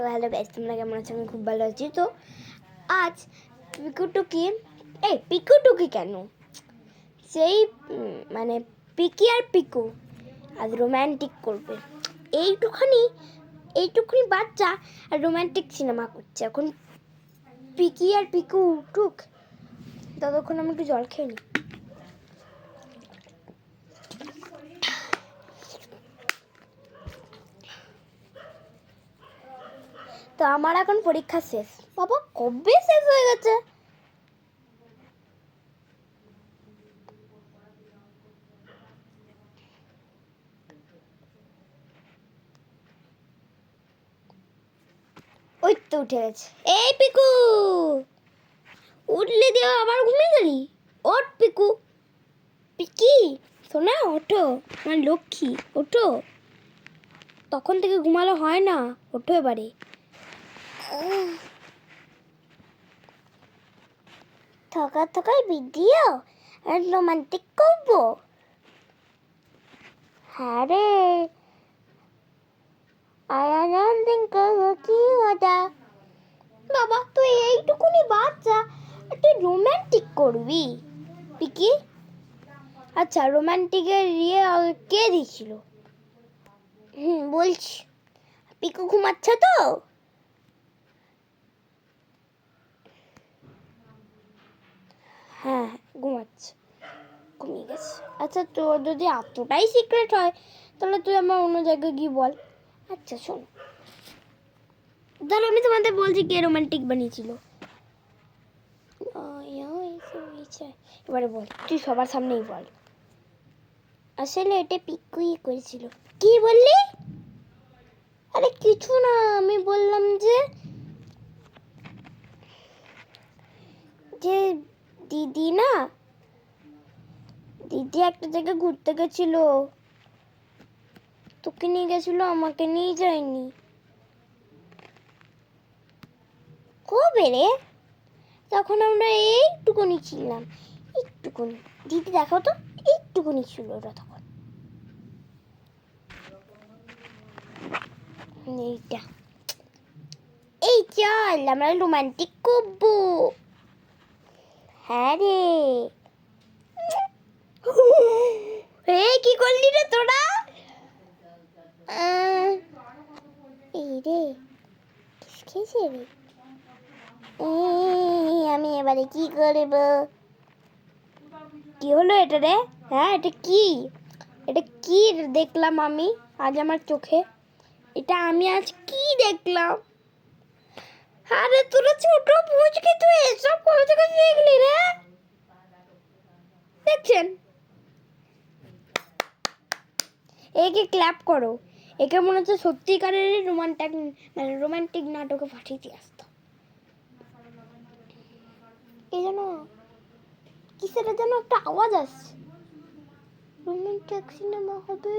Hello guys, তোমরা কেমন আছো? আমি খুব ভালো আছি। তো আজ পিকুটুকি পিকুটুকি কেন সেই মানে পিকি আর পিকু আজ রোম্যান্টিক করবে। এইটুখানি বাচ্চা আর রোম্যান্টিক সিনেমা করছে। এখন পিকি আর পিকু উঠুক, ততক্ষণ আমি একটু জল খেয়ে নিই। তো আমার এখন পরীক্ষা শেষ। বাবা, কবে শেষ হয়ে গেছে? ওই তো উঠে গেছে। এই পিকু, উঠলে দেওয়া আবার ঘুমিয়ে গেলি? ওঠ পিকু, পিকি শোনা, ওঠো আমার লক্ষ্মী, ওঠো। তখন থেকে ঘুমালো হয় না, ওঠো এবারে। থকা থকায় ভিডিও আর রোমান্টিক করবো। হ্যাঁ রে, আয়ানন্দিন করবো কি মজা। বাবা, তুই এইটুকুনি বাচ্চা, তুই রোমান্টিক করবি পিকি? আচ্ছা, রোমান্টিকের কে দিয়েছিল? বলছি। পিকু ঘুমাচ্ছে তো? হ্যাঁ, ঘুমাচ্ছে, ঘুমিয়ে গেছে। আচ্ছা, তোর যদি এতটাই সিক্রেট হয় তাহলে তুই আমার অন্য জায়গায় গিয়ে বল। আচ্ছা শোন, ধর আমি তোমাদের বলছি কে রোমান্টিক বানিয়েছিল। এবারে বল, তুই সবার সামনেই বল। আসলে এটা পিকুই করেছিল। কি বললি? আরে কিছু না, আমি বললাম যে দিদি না, দিদি একটা জায়গায় ঘুরতে গেছিল, তোকে নিয়ে গেছিল, আমাকে নিয়ে যায়নি। কবে রে? তখন আমরা এইটুকুনি ছিলাম, একটুকুনি। দিদি দেখো তো, একটুকুনি ছিল ওরা তখন। এইটা, এই চল আমরা রোমান্টিক করবো। হ্যাঁ রে। এই কি করলি রে তোরা? এই রে, খেয়েছে রে। আমি এবারে কি করব? কি হলো এটা রে? হ্যাঁ, এটা কি? এটা কি দেখলাম আমি আজ আমার চোখে? এটা আমি আজ কি দেখলাম? আরে তোরা ছোট বুঝকে তুই এসব কোথা থেকে দেখলি রে? দেখছেন, একে ক্ল্যাপ করো। একে মনে হচ্ছে সত্যিকারের রোমান্টিক নাটকে পাঠিয়ে দিয়ে আসতো। এই যেন কিসের যেন একটা আওয়াজ আসছে। রোমান্টিক সিনেমা হবে,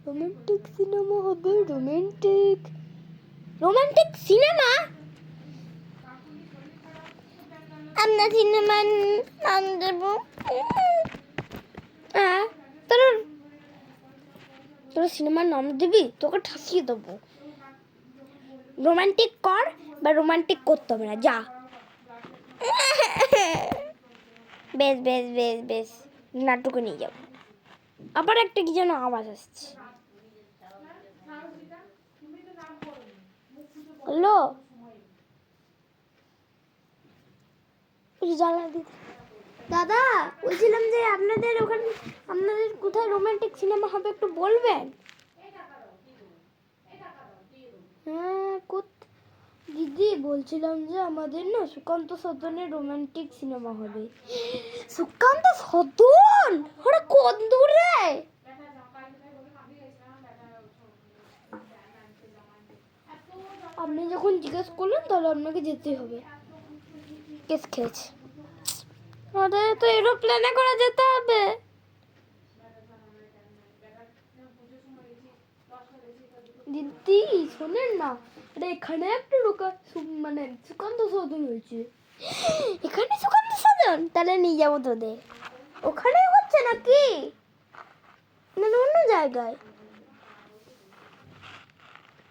রোমান্টিক সিনেমা হবে, রোমান্টিক সিনেমা। আমরা সিনেমার নাম দেব। তোরা সিনেমার নাম দিবি? তোকে ঠাসিয়ে দেবো। রোমান্টিক কর, বা রোমান্টিক করতে হবে না, যা। বেশ বেশ বেশ বেশ, নাটকে নিয়ে যাবো। আবার একটা কি যেন আওয়াজ আসছে। হ্যালো, দাদা, বলছিলাম যে আপনাদের কোথায় রোমান্টিক সিনেমা হবে একটু বলবেন? হ্যাঁ, দিদি বলছিলাম যে আমাদের না সুকান্ত সদনের রোমান্টিক সিনেমা হবে। সুকান্ত সদন? ওরা কত দূরে? আপনি যখন জিজ্ঞেস করলেন তাহলে আপনাকে যেতে হবে। কেস খেয়েছে। আমাদের তো এরোপ্লেনে করে যেতে হবে। দিদি শোনেন না, এখানে একটা সুকান্ত সদন হয়েছে। এখানে সুকান্ত সদন? তাহলে নিয়ে যাবো তোদের। ওখানে হচ্ছে নাকি, না অন্য জায়গায়?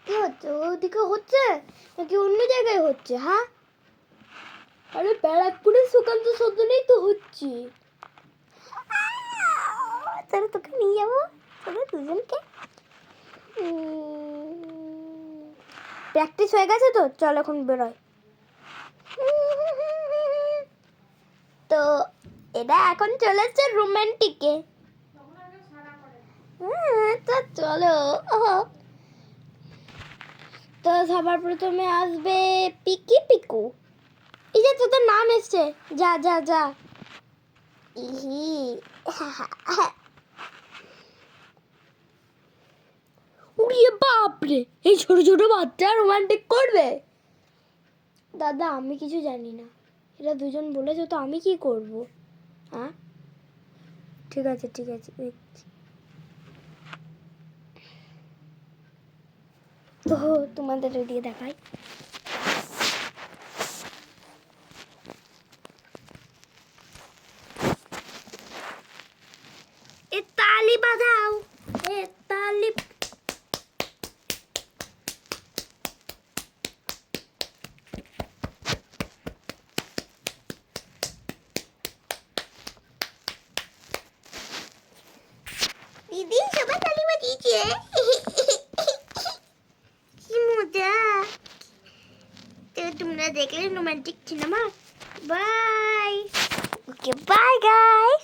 কি হচ্ছে ওদিকে হচ্ছে নাকি অন্য জায়গায় হচ্ছে? হ্যাঁ, আরে ব্যারাকপুরের সুকান্ত সদনেই তো হচ্ছে। তাহলে তোকে নিয়ে যাবো, তোদের দুজনকে। প্র্যাকটিস হয়ে গেছে তো, চল এখন বেরোয়। তো এটা এখন চলেছে রোমান্টিকে। তো চলো। তো সবার প্রথমে আসবে পিকি পিকু। এই যে তোদের নাম এসছে, যা যা যা। ইহি উড়িয়ে বাপরে, এই ছোট ছোট বাচ্চা রোমান্টিক করবে? দাদা আমি কিছু জানি না, এরা দুজন বলেছে তো আমি কি করব? হ্যাঁ ঠিক আছে ঠিক আছে, দেখছি। তো তোমাদের ওদিকে দেখাই। এ তালি বাজাও, এ তালি। দিদি সবাই তালি বাজিয়েছে। কি মজা। তো তোমরা দেখলে romantic cinema. Bye. Okay bye guys.